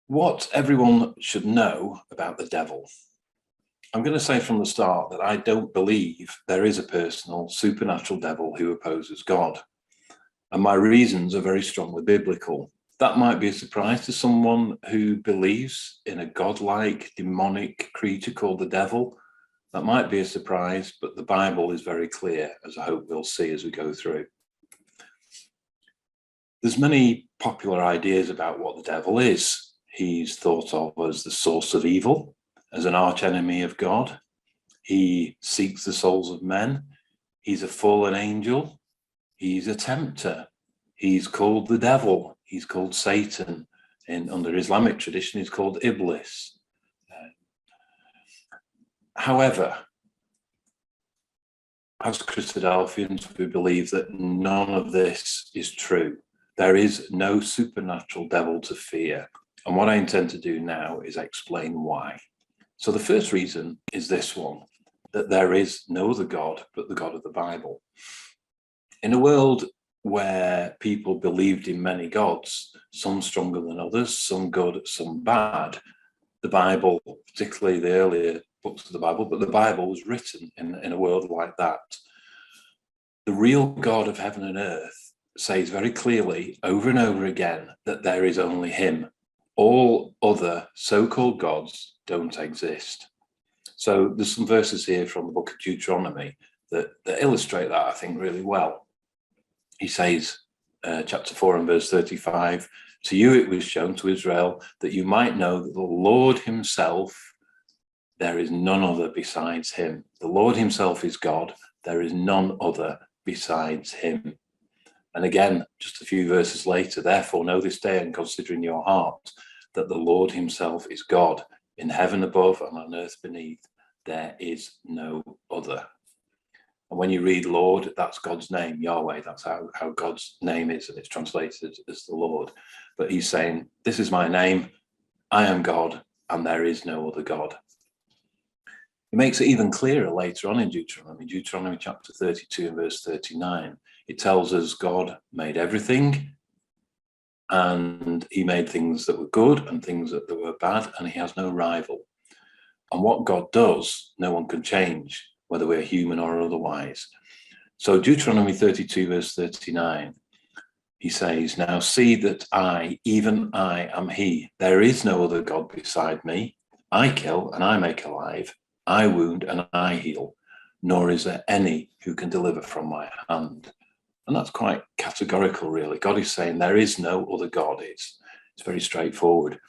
What everyone should know about the devil. I'm going to say from the start that I don't believe there is a personal supernatural devil who opposes God. And my reasons are very strongly biblical. That might be a surprise to someone who believes in a godlike demonic creature called the devil. That might be a surprise, but the Bible is very clear, as I hope we'll see as we go through. There's many popular ideas about what the devil is. He's thought of as the source of evil, as an archenemy of God. He seeks the souls of men. He's a fallen angel. He's a tempter. He's called the devil. He's called Satan. Under Islamic tradition, he's called Iblis. However, as Christadelphians, we believe that none of this is true. There is no supernatural devil to fear. And what I intend to do now is explain why. So the first reason is this one, that there is no other God but the God of the Bible. In a world where people believed in many gods, some stronger than others, some good, some bad, the Bible, particularly the earlier books of the Bible, but the Bible was written in a world like that. The real God of heaven and earth says very clearly over and over again that there is only him. All other so-called gods don't exist. So there's some verses here from the book of Deuteronomy that illustrate that, I think, really well. He says, chapter 4 and verse 35, "To you it was shown, to Israel, that you might know that the Lord himself, there is none other besides him." The Lord himself is God. There is none other besides him. And again, just a few verses later, "Therefore know this day and consider in your heart that the Lord himself is God, in heaven above and on earth beneath. There is no other." And when you read Lord, that's God's name, Yahweh. That's how God's name is, and it's translated as the Lord. But he's saying, this is my name, I am God, and there is no other God. He makes it even clearer later on in Deuteronomy chapter 32 and verse 39. It tells us God made everything, and he made things that were good and things that were bad, and he has no rival. And what God does, no one can change, whether we're human or otherwise. So Deuteronomy 32 verse 39, he says, "Now see that I, even I, am he. There is no other God beside me. I kill and I make alive. I wound and I heal. Nor is there any who can deliver from my hand." And that's quite categorical, really. God is saying there is no other God. It's very straightforward.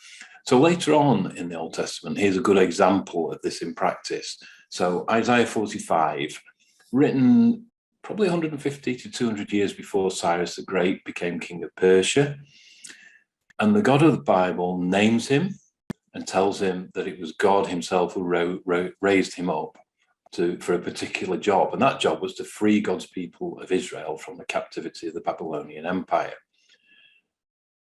So later on in the Old Testament, here's a good example of this in practice. So Isaiah 45, written probably 150 to 200 years before Cyrus the Great became king of Persia. And the God of the Bible names him and tells him that it was God himself who raised him up for a particular job. And that job was to free God's people of Israel from the captivity of the Babylonian Empire.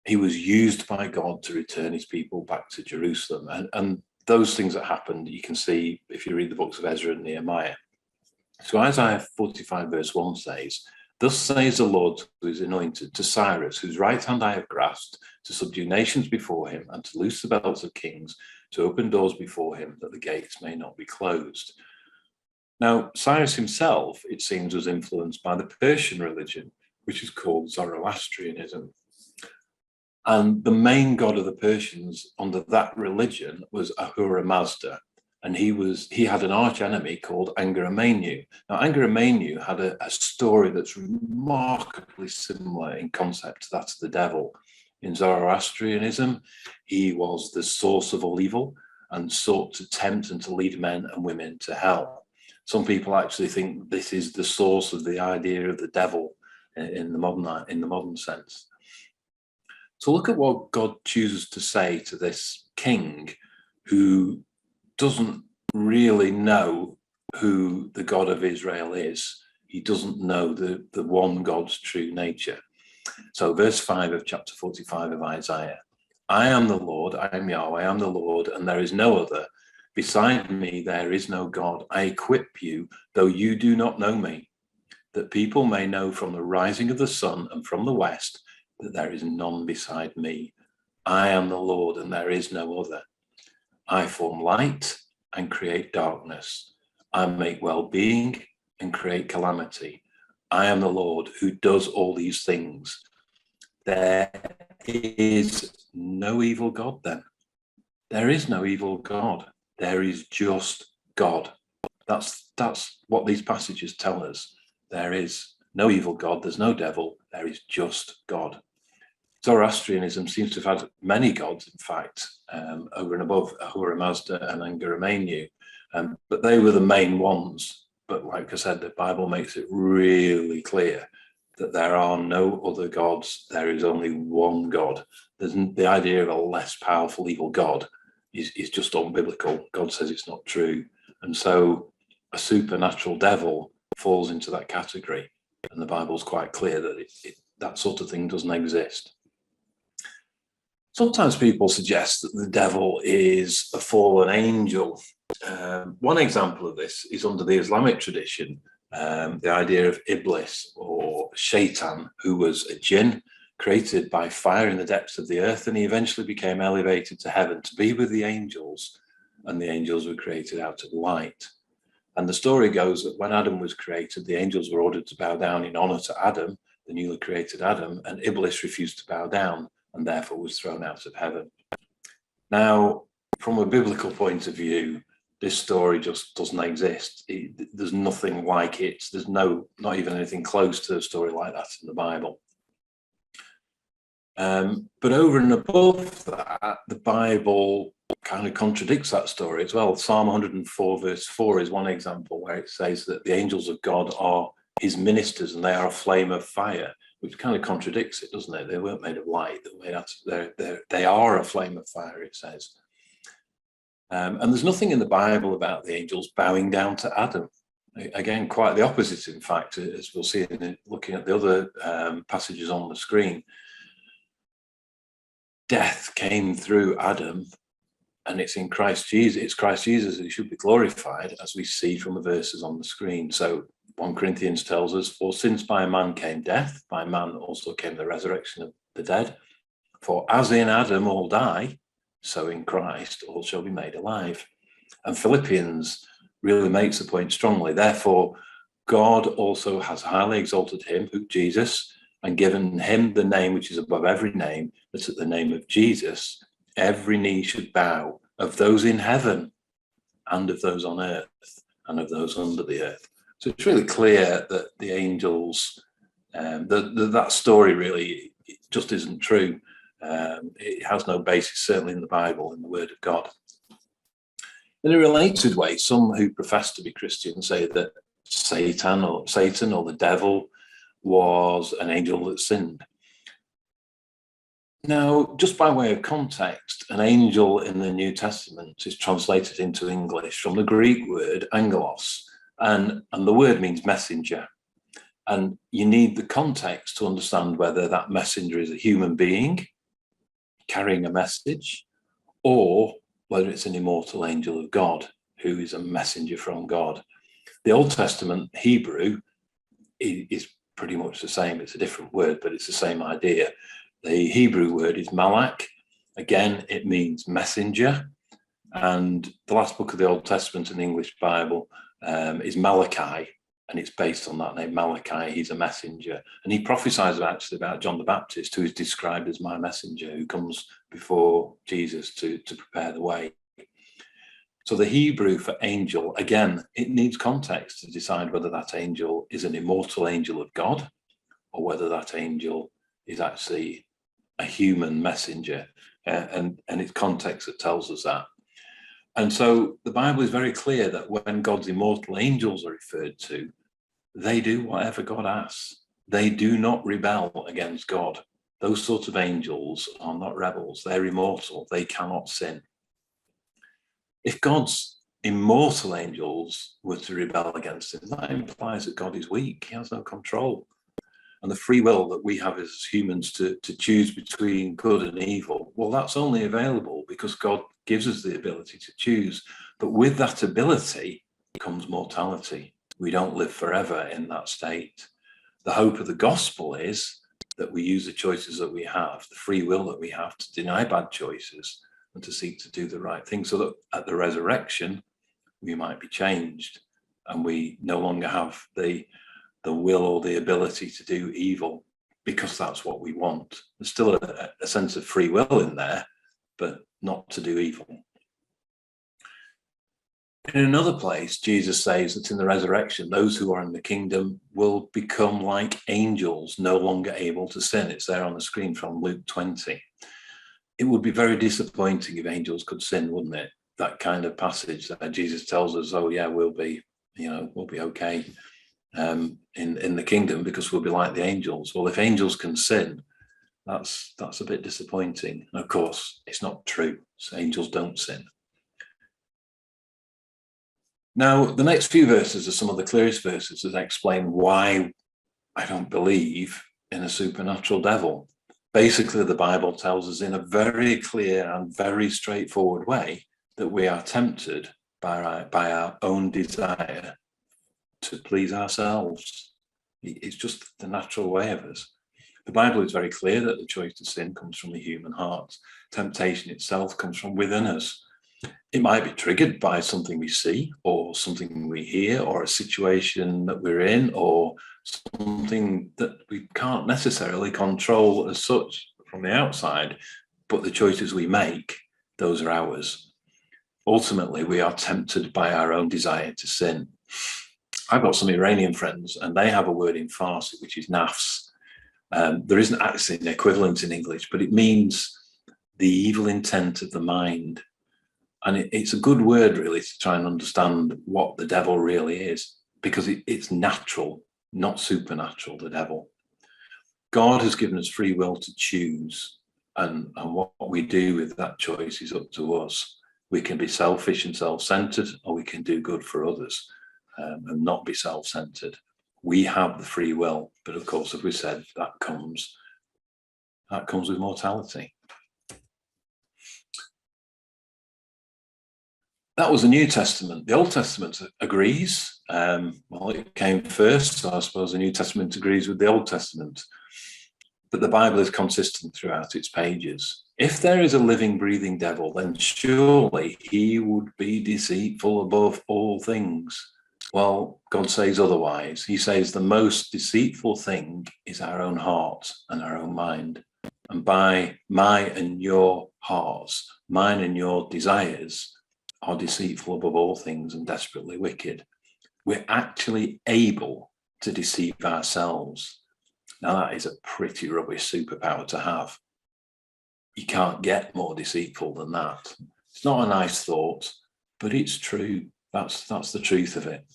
He was used by God to return his people back to Jerusalem. And those things that happened, you can see if you read the books of Ezra and Nehemiah. So Isaiah 45 verse 1 says, "Thus says the Lord who is anointed, to Cyrus, whose right hand I have grasped, to subdue nations before him, and to loose the belts of kings, to open doors before him, that the gates may not be closed." Now, Cyrus himself, it seems, was influenced by the Persian religion, which is called Zoroastrianism. And the main god of the Persians under that religion was Ahura Mazda. And he had an arch enemy called Angra-Mainyu. Now, Angra-Mainyu had a story that's remarkably similar in concept to that of the devil. In Zoroastrianism, he was the source of all evil and sought to tempt and to lead men and women to hell. Some people actually think this is the source of the idea of the devil in the modern sense. So look at what God chooses to say to this king who doesn't really know who the God of Israel is. He doesn't know the one God's true nature. So verse 5 of chapter 45 of Isaiah, "I am the Lord, I am Yahweh, I am the Lord, and there is no other. Beside me there is no God. I equip you, though you do not know me, that people may know from the rising of the sun and from the west that there is none beside me. I am the Lord and there is no other. I form light and create darkness. I make well-being and create calamity. I am the Lord who does all these things. There is no evil God then. There is no evil God. There is just God. That's what these passages tell us. There is no evil God. There's no devil. There is just God. Zoroastrianism seems to have had many gods, in fact, over and above Ahura Mazda and Engar Manu, but they were the main ones. But like I said, the Bible makes it really clear that there are no other gods. There is only one God. The idea of a less powerful evil God is just unbiblical. God says it's not true. And so a supernatural devil falls into that category. And the Bible's quite clear that that sort of thing doesn't exist. Sometimes people suggest that the devil is a fallen angel. One example of this is under the Islamic tradition, the idea of Iblis or Shaitan, who was a jinn created by fire in the depths of the earth, and he eventually became elevated to heaven to be with the angels, and the angels were created out of light. And the story goes that when Adam was created, the angels were ordered to bow down in honor to Adam, the newly created Adam, and Iblis refused to bow down and therefore was thrown out of heaven. Now, from a biblical point of view, this story just doesn't exist. There's nothing like it. There's not even anything close to a story like that in the Bible. But over and above that, the Bible kind of contradicts that story as well. Psalm 104 verse 4 is one example where it says that the angels of God are his ministers and they are a flame of fire, which kind of contradicts it, doesn't it? They weren't made of light. They are a flame of fire, it says. And there's nothing in the Bible about the angels bowing down to Adam. Again, quite the opposite, in fact, as we'll see in looking at the other passages on the screen. Death came through Adam, and it's in Christ Jesus. It's Christ Jesus who should be glorified, as we see from the verses on the screen. So 1 Corinthians tells us, for since by a man came death, by man also came the resurrection of the dead. For as in Adam all die, so in Christ all shall be made alive. And Philippians really makes the point strongly. Therefore, God also has highly exalted him, Jesus, and given him the name which is above every name, that at the name of Jesus, every knee should bow, of those in heaven and of those on earth and of those under the earth. So it's really clear that the angels, that story really just isn't true. It has no basis, certainly in the Bible, in the Word of God. In a related way, some who profess to be Christian say that Satan or the devil was an angel that sinned. Now, just by way of context, an angel in the New Testament is translated into English from the Greek word angelos, and the word means messenger. And you need the context to understand whether that messenger is a human being carrying a message, or whether it's an immortal angel of God who is a messenger from God. The Old Testament Hebrew is pretty much the same. It's a different word, but it's the same idea. The Hebrew word is malak. Again, it means messenger. And the last book of the Old Testament in the English Bible is Malachi, and it's based on that name, Malachi. He's a messenger. And he prophesies actually about John the Baptist, who is described as my messenger, who comes before Jesus to prepare the way. So the Hebrew for angel, again, it needs context to decide whether that angel is an immortal angel of God or whether that angel is actually a human messenger. And it's context that tells us that. And so the Bible is very clear that when God's immortal angels are referred to, they do whatever God asks. They do not rebel against God. Those sorts of angels are not rebels. They're immortal. They cannot sin. If God's immortal angels were to rebel against him, that implies that God is weak. He has no control. And the free will that we have as humans to choose between good and evil, well, that's only available because God gives us the ability to choose. But with that ability comes mortality. We don't live forever in that state. The hope of the gospel is that we use the choices that we have, the free will that we have, to deny bad choices and to seek to do the right thing, so that at the resurrection we might be changed and we no longer have the will or the ability to do evil because that's what we want. There's still a sense of free will in there, but not to do evil. In another place, Jesus says that in the resurrection, those who are in the kingdom will become like angels, no longer able to sin. It's there on the screen from Luke 20. It would be very disappointing if angels could sin, wouldn't it? That kind of passage that Jesus tells us, oh yeah, we'll be okay in the kingdom because we'll be like the angels. Well, if angels can sin, that's a bit disappointing. And of course, it's not true. So angels don't sin. Now, the next few verses are some of the clearest verses that explain why I don't believe in a supernatural devil. Basically, the Bible tells us in a very clear and very straightforward way that we are tempted by our own desire to please ourselves. It's just the natural way of us. The Bible is very clear that the choice to sin comes from the human heart. Temptation itself comes from within us. It might be triggered by something we see or something we hear or a situation that we're in or something that we can't necessarily control as such from the outside, but the choices we make, those are ours. Ultimately, we are tempted by our own desire to sin. I've got some Iranian friends and they have a word in Farsi, which is nafs. There isn't actually an equivalent in English, but it means the evil intent of the mind. And it's a good word, really, to try and understand what the devil really is, because it's natural, not supernatural, the devil. God has given us free will to choose, and what we do with that choice is up to us. We can be selfish and self-centered, or we can do good for others and not be self-centered. We have the free will, but of course, as we said, that comes with mortality. That was the New Testament. The Old Testament agrees. Well, it came first, so I suppose the New Testament agrees with the Old Testament. But the Bible is consistent throughout its pages. If there is a living, breathing devil, then surely he would be deceitful above all things. Well, God says otherwise. He says the most deceitful thing is our own heart and our own mind. And by my and your hearts, mine and your desires, are deceitful above all things and desperately wicked. We're actually able to deceive ourselves. Now, that is a pretty rubbish superpower to have. You can't get more deceitful than that. It's not a nice thought, but it's true. That's the truth of it.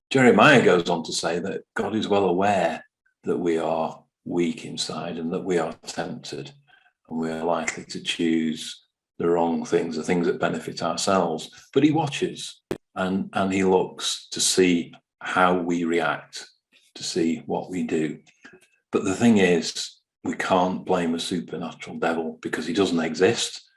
Jeremiah goes on to say that God is well aware that we are weak inside and that we are tempted and we are likely to choose the wrong things, the things that benefit ourselves. But he watches and he looks to see how we react, to see what we do. But the thing is, we can't blame a supernatural devil because he doesn't exist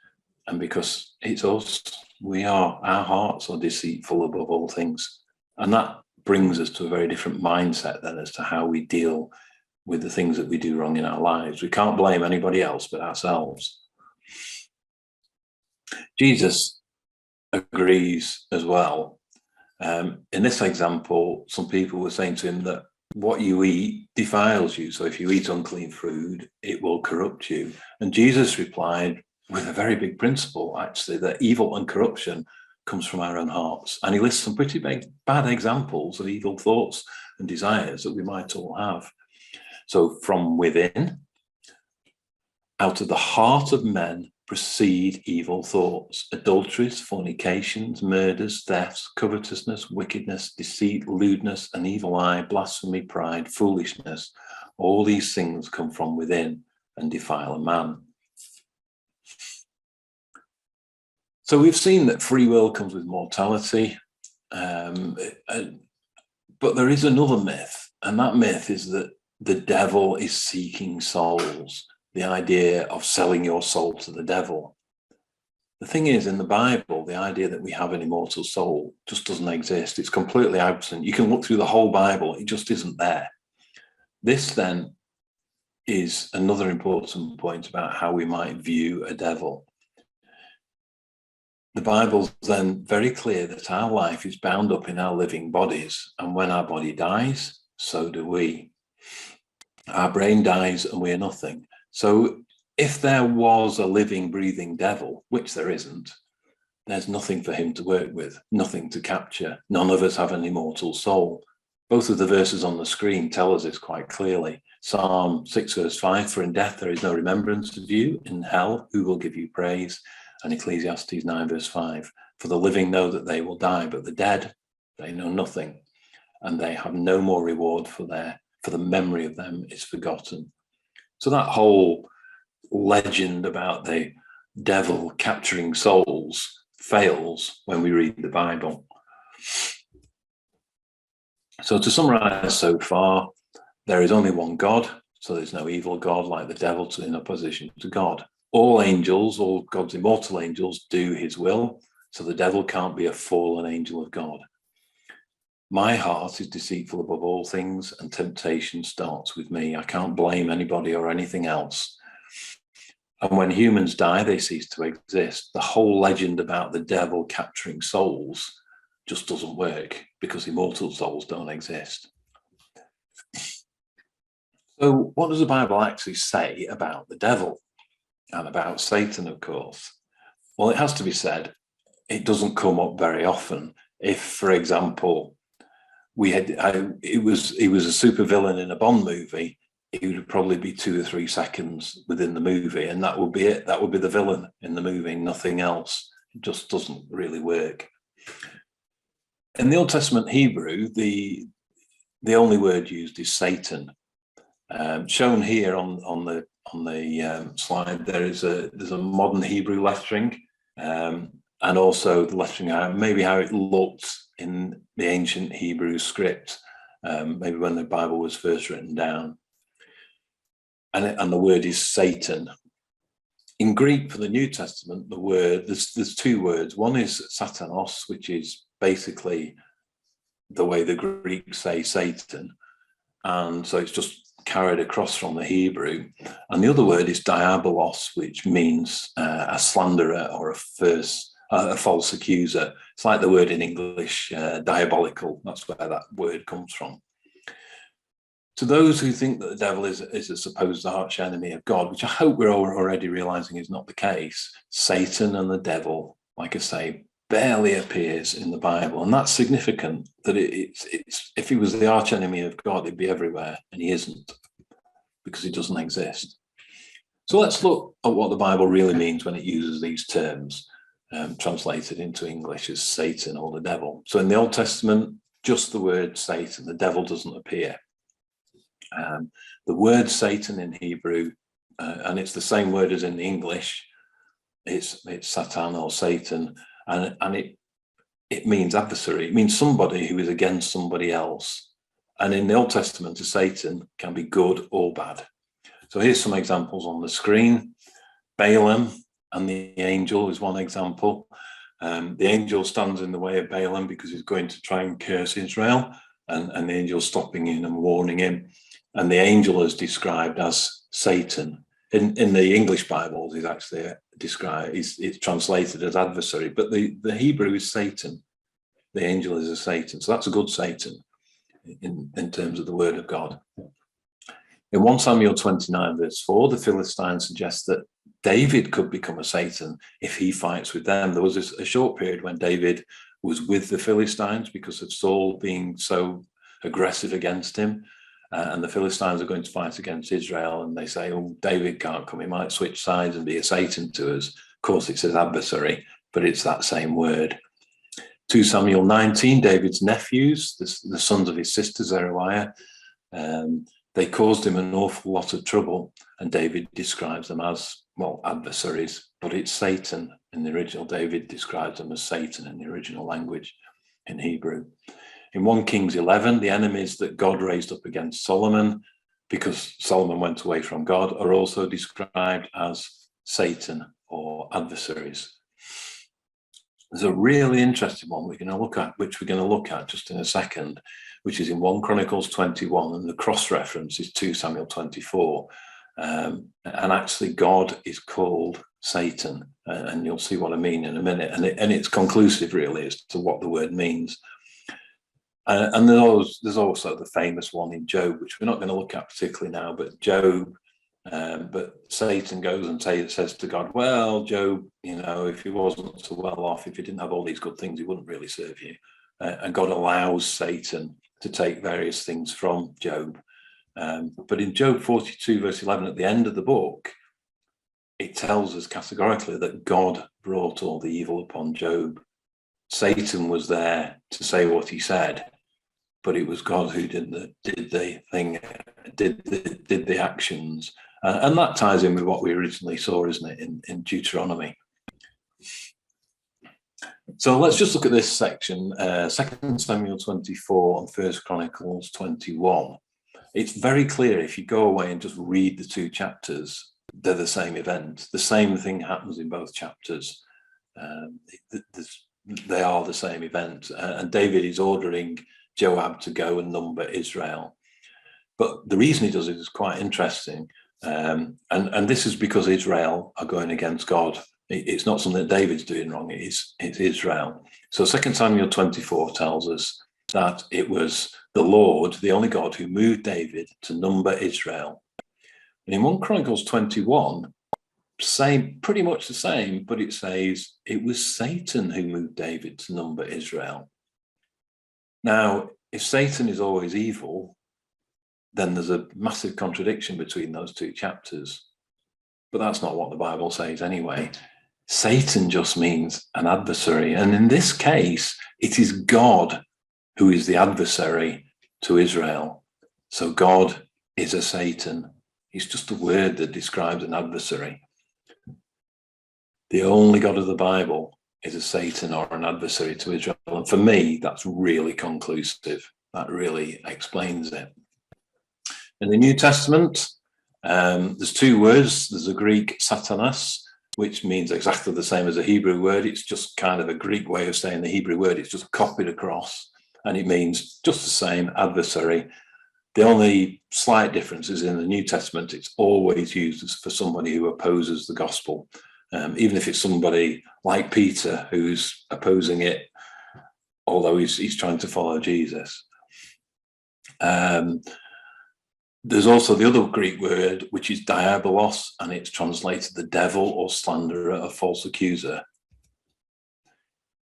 and because it's us. Our hearts are deceitful above all things. And that brings us to a very different mindset then as to how we deal with the things that we do wrong in our lives. We can't blame anybody else but ourselves. Jesus agrees as well. In this example, some people were saying to him that what you eat defiles you. So if you eat unclean food, it will corrupt you. And Jesus replied with a very big principle, actually, that evil and corruption comes from our own hearts. And he lists some pretty bad examples of evil thoughts and desires that we might all have. So from within, out of the heart of men proceed evil thoughts, adulteries, fornications, murders, thefts, covetousness, wickedness, deceit, lewdness, an evil eye, blasphemy, pride, foolishness. All these things come from within and defile a man. So we've seen that free will comes with mortality, but there is another myth, and that myth is that the devil is seeking souls. The idea of selling your soul to the devil. The thing is, in the Bible, the idea that we have an immortal soul just doesn't exist. It's completely absent. You can look through the whole Bible, it just isn't there. This then is another important point about how we might view a devil. The Bible's then very clear that our life is bound up in our living bodies, and when our body dies, so do we. Our brain dies and we're nothing. So if there was a living, breathing devil, which there isn't, there's nothing for him to work with, nothing to capture. None of us have an immortal soul. Both of the verses on the screen tell us this quite clearly. Psalm 6 verse 5, for in death there is no remembrance of you. In hell, who will give you praise? And Ecclesiastes 9 verse 5, for the living know that they will die, but the dead, they know nothing. And they have no more reward for the memory of them is forgotten. So that whole legend about the devil capturing souls fails when we read the Bible. So to summarize so far, there is only one God, so there's no evil God like the devil in opposition to God. All angels, all God's immortal angels, do his will, so the devil can't be a fallen angel of God. My heart is deceitful above all things, and temptation starts with me. I can't blame anybody or anything else. And when humans die, they cease to exist. The whole legend about the devil capturing souls just doesn't work because immortal souls don't exist. So what does the Bible actually say about the devil and about Satan, of course? Well, it has to be said, it doesn't come up very often. If, for example, he was a supervillain in a Bond movie, he would probably be 2 or 3 seconds within the movie, and that would be it. That would be the villain in the movie, nothing else. It just doesn't really work. In the Old Testament Hebrew, the only word used is Satan. Shown here on the slide, there's a modern Hebrew lettering, and also the lettering, maybe how it looked in the ancient Hebrew script, maybe when the Bible was first written down. And the word is Satan. In Greek for the New Testament, the word, there's 2 words. One is satanos, which is basically the way the Greeks say Satan. And so it's just carried across from the Hebrew. And the other word is diabolos, which means a slanderer or a false accuser. It's like the word in English, diabolical. That's where that word comes from. To those who think that the devil is a supposed arch enemy of God, which I hope we're already realizing is not the case, Satan and the devil, like I say, barely appears in the Bible. And that's significant, that it's if he was the arch enemy of God, he'd be everywhere, and he isn't, because he doesn't exist. So let's look at what the Bible really means when it uses these terms, translated into English as Satan or the devil. So in the Old Testament, just the word Satan, the devil doesn't appear. The word Satan in Hebrew, and it's the same word as in the English, it's Satan or Satan, and it means adversary. It means somebody who is against somebody else. And in the Old Testament, a Satan can be good or bad. So here's some examples on the screen. Balaam and the angel is one example. The angel stands in the way of Balaam because he's going to try and curse Israel, and the angel stopping him and warning him. And the angel is described as Satan. In the English Bibles, is actually described, it's translated as adversary, but the Hebrew is Satan. The angel is a Satan, so that's a good Satan in terms of the word of God. In 1 Samuel 29 verse 4, the Philistines suggest that David could become a Satan if he fights with them. There was a short period when David was with the Philistines because of Saul being so aggressive against him. And the Philistines are going to fight against Israel, and they say, oh, David can't come, he might switch sides and be a Satan to us. Of course, it says adversary, but it's that same word. 2 Samuel 19, David's nephews, the sons of his sister Zeruiah, they caused him an awful lot of trouble, and David describes them as, well, adversaries, but it's Satan in the original. David describes them as Satan in the original language in Hebrew. In 1 Kings 11, the enemies that God raised up against Solomon, because Solomon went away from God, are also described as Satan or adversaries. There's a really interesting one which we're going to look at just in a second, which is in 1 Chronicles 21, and the cross-reference is 2 Samuel 24. And actually God is called Satan, and you'll see what I mean in a minute. And it's conclusive really as to what the word means. And there's also the famous one in Job, which we're not going to look at particularly now, but Job, but Satan goes and says to God, well, Job, if he wasn't so well off, if he didn't have all these good things, he wouldn't really serve you. And God allows Satan to take various things from Job. But in Job 42, verse 11, at the end of the book, it tells us categorically that God brought all the evil upon Job. Satan was there to say what he said, but it was God who did the actions. And that ties in with what we originally saw, isn't it, in Deuteronomy. So let's just look at this section, 2 Samuel 24 and 1 Chronicles 21. It's very clear if you go away and just read the two chapters, they're the same event. The same thing happens in both chapters. They are the same event. And David is ordering Joab to go and number Israel. But the reason he does it is quite interesting. And this is because Israel are going against God. It's not something that David's doing wrong, it's Israel. So 2 Samuel 24 tells us that it was the Lord, the only God, who moved David to number Israel. And in 1 Chronicles 21, pretty much the same, but it says it was Satan who moved David to number Israel. Now, if Satan is always evil, then there's a massive contradiction between those two chapters. But that's not what the Bible says anyway. Satan just means an adversary. And in this case, it is God who is the adversary to Israel. So God is a Satan. It's just a word that describes an adversary. The only God of the Bible is a Satan or an adversary to Israel. And for me, that's really conclusive. That really explains it. In the New Testament, there's two words. There's a Greek satanas, which means exactly the same as a Hebrew word. It's just kind of a Greek way of saying the Hebrew word. It's just copied across, and it means just the same, adversary. The only slight difference is in the New Testament, it's always used for somebody who opposes the gospel. Even if it's somebody like Peter who's opposing it, although he's trying to follow Jesus. There's also the other Greek word, which is Diabolos, and it's translated the devil or slanderer, a false accuser.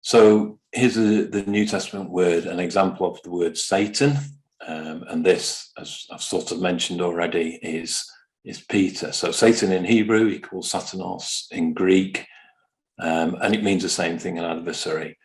So here's the New Testament word, an example of the word Satan. And this, as I've sort of mentioned already, is Peter. So Satan in Hebrew equals Satanos in Greek, and it means the same thing, an adversary.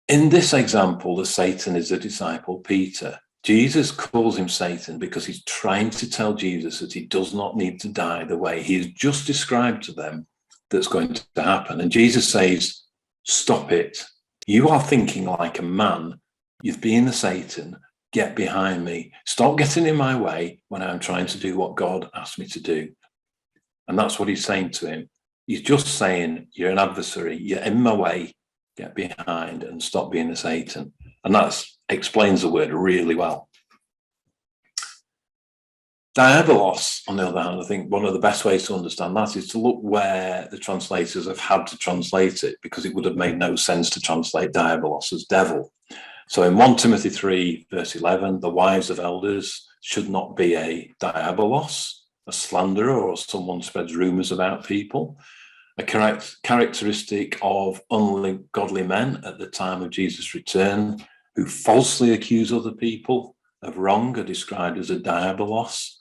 In this example, the Satan is the disciple Peter. Jesus calls him Satan because he's trying to tell Jesus that he does not need to die the way he has just described to them that's going to happen. And Jesus says, stop it. You are thinking like a man. You've been the Satan. Get behind me. Stop getting in my way when I'm trying to do what God asked me to do. And that's what he's saying to him. He's just saying, you're an adversary. You're in my way. Get behind and stop being a Satan. And that explains the word really well. Diabolos, on the other hand, I think one of the best ways to understand that is to look where the translators have had to translate it, because it would have made no sense to translate Diabolos as devil. So in 1 Timothy 3, verse 11, the wives of elders should not be a Diabolos, a slanderer, or someone spreads rumors about people. A characteristic of ungodly men at the time of Jesus' return who falsely accuse other people of wrong are described as a Diabolos.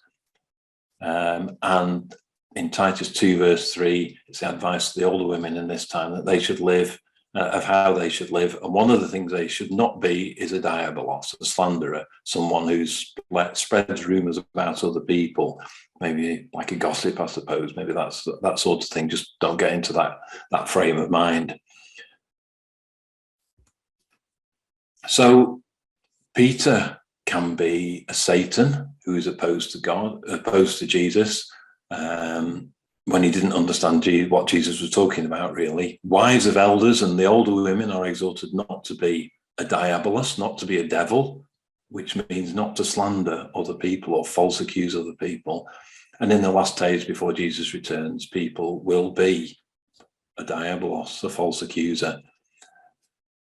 And in Titus 2, verse 3, it's the advice to the older women in this time that they should live, of how they should live. And one of the things they should not be is a Diabolos, a slanderer, someone who spreads rumors about other people, maybe like a gossip, I suppose. Maybe that's that sort of thing. Just don't get into that frame of mind. So Peter can be a Satan who is opposed to God, opposed to Jesus, when he didn't understand what Jesus was talking about, really. Wives of elders and the older women are exhorted not to be a Diabolos, not to be a devil, which means not to slander other people or false accuse other people. And in the last days before Jesus returns, people will be a Diabolos, a false accuser.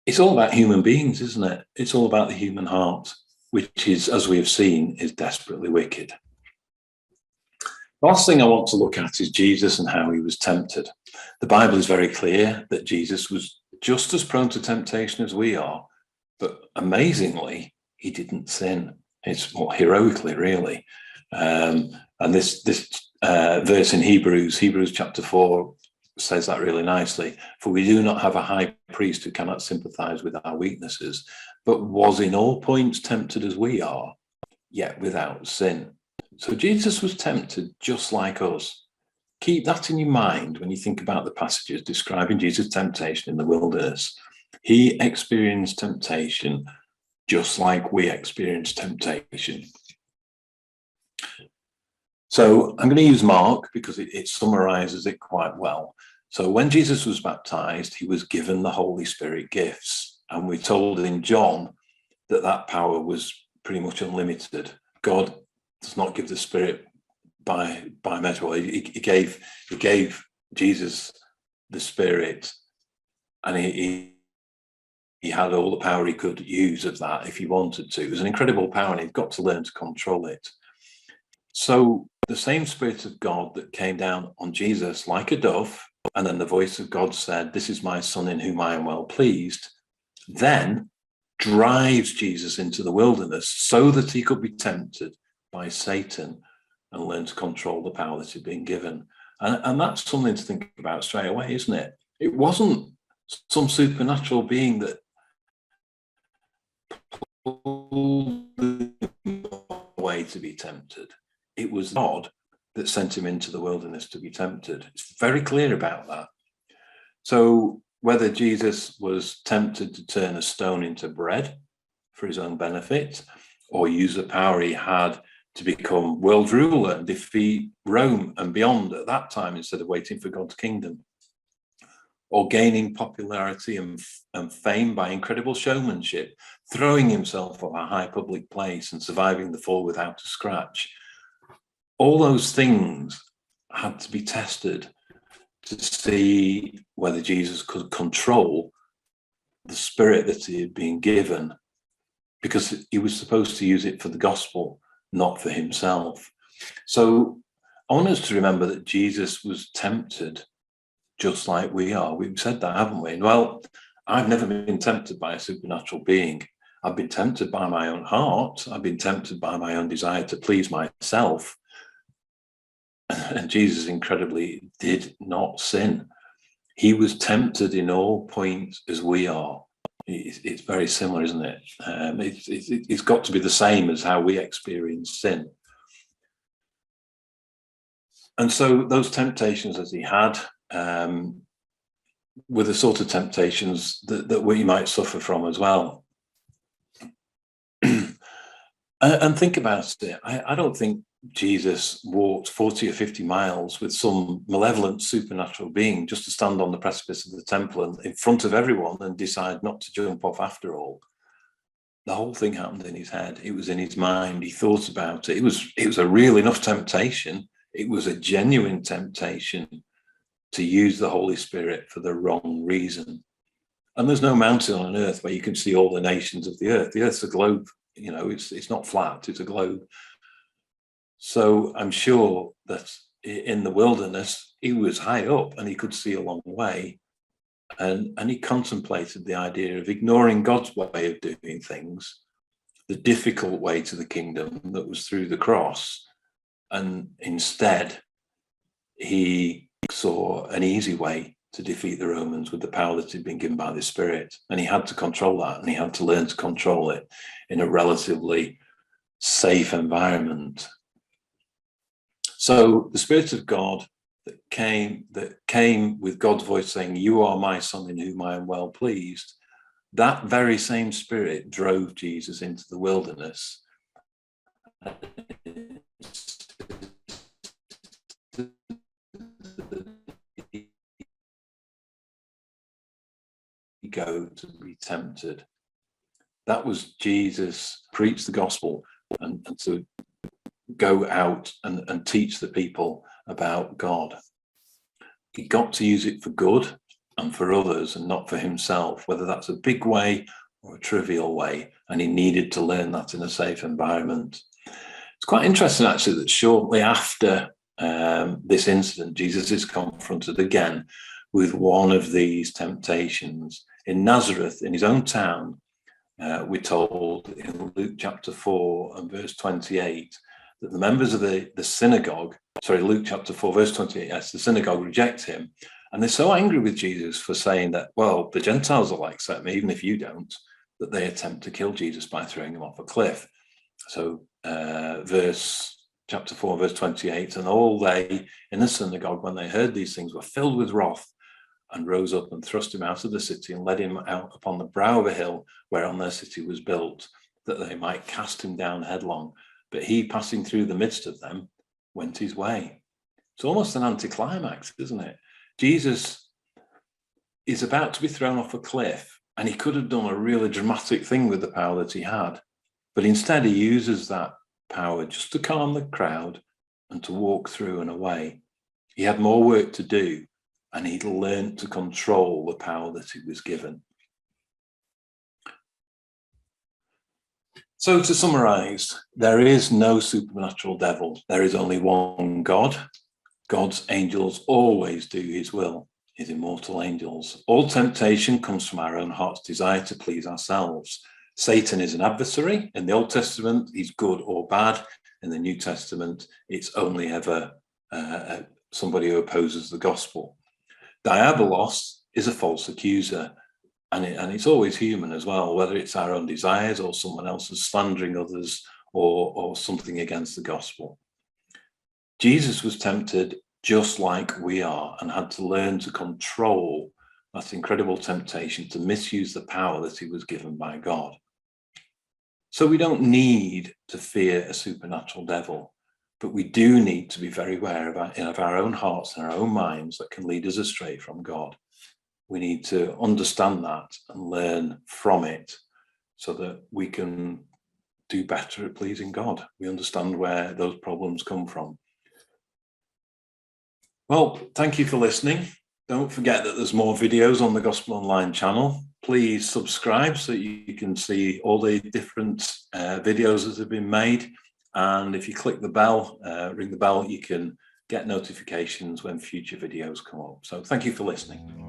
It's all about human beings, isn't it? It's all about the human heart, which is, as we have seen, is desperately wicked. The last thing I want to look at is Jesus and how he was tempted. The Bible is very clear that Jesus was just as prone to temptation as we are, but amazingly, he didn't sin. It's more heroically, really. And this verse in Hebrews chapter 4, says that really nicely. For we do not have a high priest who cannot sympathize with our weaknesses, but was in all points tempted as we are, yet without sin. So Jesus was tempted just like us. Keep that in your mind when you think about the passages describing Jesus' temptation in the wilderness. He experienced temptation just like we experience temptation. So I'm going to use Mark because it summarizes it quite well. So when Jesus was baptized, he was given the Holy Spirit gifts. And we're told in John that power was pretty much unlimited. God does not give the Spirit by measure. Well, he gave Jesus the Spirit, and he had all the power he could use of that if he wanted to. It was an incredible power, and he'd got to learn to control it. So the same Spirit of God that came down on Jesus like a dove, and then the voice of God said, "This is my Son in whom I am well pleased," then drives Jesus into the wilderness so that he could be tempted by Satan and learn to control the power that he'd been given. And that's something to think about straight away, isn't it? It wasn't some supernatural being that pulled him away to be tempted. It was God that sent him into the wilderness to be tempted. It's very clear about that. So whether Jesus was tempted to turn a stone into bread for his own benefit, or use the power he had to become world ruler and defeat Rome and beyond at that time instead of waiting for God's kingdom, or gaining popularity and fame by incredible showmanship, throwing himself on a high public place and surviving the fall without a scratch. All those things had to be tested to see whether Jesus could control the Spirit that he had been given, because he was supposed to use it for the gospel, not for himself. So I want us to remember that Jesus was tempted just like we are. We've said that, haven't we? Well, I've never been tempted by a supernatural being. I've been tempted by my own heart. I've been tempted by my own desire to please myself. And Jesus incredibly did not sin. He was tempted in all points as we are. It's very similar, isn't it? It's got to be the same as how we experience sin. And so those temptations that he had were the sort of temptations that we might suffer from as well. And think about it. I don't think Jesus walked 40 or 50 miles with some malevolent supernatural being just to stand on the precipice of the temple and in front of everyone and decide not to jump off after all. The whole thing happened in his head. It was in his mind. He thought about it. It was a real enough temptation. It was a genuine temptation to use the Holy Spirit for the wrong reason. And there's no mountain on earth where you can see all the nations of the earth. The earth's a globe. You know, it's not flat, it's a globe. So I'm sure that in the wilderness, he was high up and he could see a long way. And he contemplated the idea of ignoring God's way of doing things, the difficult way to the kingdom that was through the cross. And instead, he saw an easy way to defeat the Romans with the power that had been given by the Spirit. And he had to control that, and he had to learn to control it in a relatively safe environment. So the Spirit of God that came with God's voice saying, "You are my Son in whom I am well pleased," that very same Spirit drove Jesus into the wilderness. Go to be tempted. That was Jesus preach the gospel and to go out and teach the people about God. He got to use it for good and for others and not for himself, whether that's a big way or a trivial way. And he needed to learn that in a safe environment. It's quite interesting, actually, that shortly after this incident, Jesus is confronted again with one of these temptations. In Nazareth, in his own town, we're told in Luke chapter 4 and verse 28 that the members of the synagogue, Luke chapter 4, verse 28, yes, the synagogue reject him. And they're so angry with Jesus for saying that, well, the Gentiles will accept me, even if you don't, that they attempt to kill Jesus by throwing him off a cliff. So chapter 4, verse 28, and all they in the synagogue, when they heard these things, were filled with wrath and rose up and thrust him out of the city and led him out upon the brow of a hill whereon their city was built, that they might cast him down headlong. But he, passing through the midst of them, went his way. It's almost an anticlimax, isn't it? Jesus is about to be thrown off a cliff, and he could have done a really dramatic thing with the power that he had. But instead, he uses that power just to calm the crowd and to walk through and away. He had more work to do, and he'd learned to control the power that he was given. So to summarize, there is no supernatural devil. There is only one God. God's angels always do his will, his immortal angels. All temptation comes from our own heart's desire to please ourselves. Satan is an adversary. In the Old Testament, he's good or bad. In the New Testament, it's only ever somebody who opposes the gospel. Diabolos is a false accuser. And it's always human as well, whether it's our own desires or someone else's slandering others or something against the gospel. Jesus was tempted just like we are and had to learn to control that incredible temptation to misuse the power that he was given by God. So we don't need to fear a supernatural devil, but we do need to be very aware of our own hearts and our own minds that can lead us astray from God. We need to understand that and learn from it so that we can do better at pleasing God. We understand where those problems come from. Well, thank you for listening. Don't forget that there's more videos on the Gospel Online channel. Please subscribe so you can see all the different videos that have been made. And if you click the bell, ring the bell, you can get notifications when future videos come up. So thank you for listening.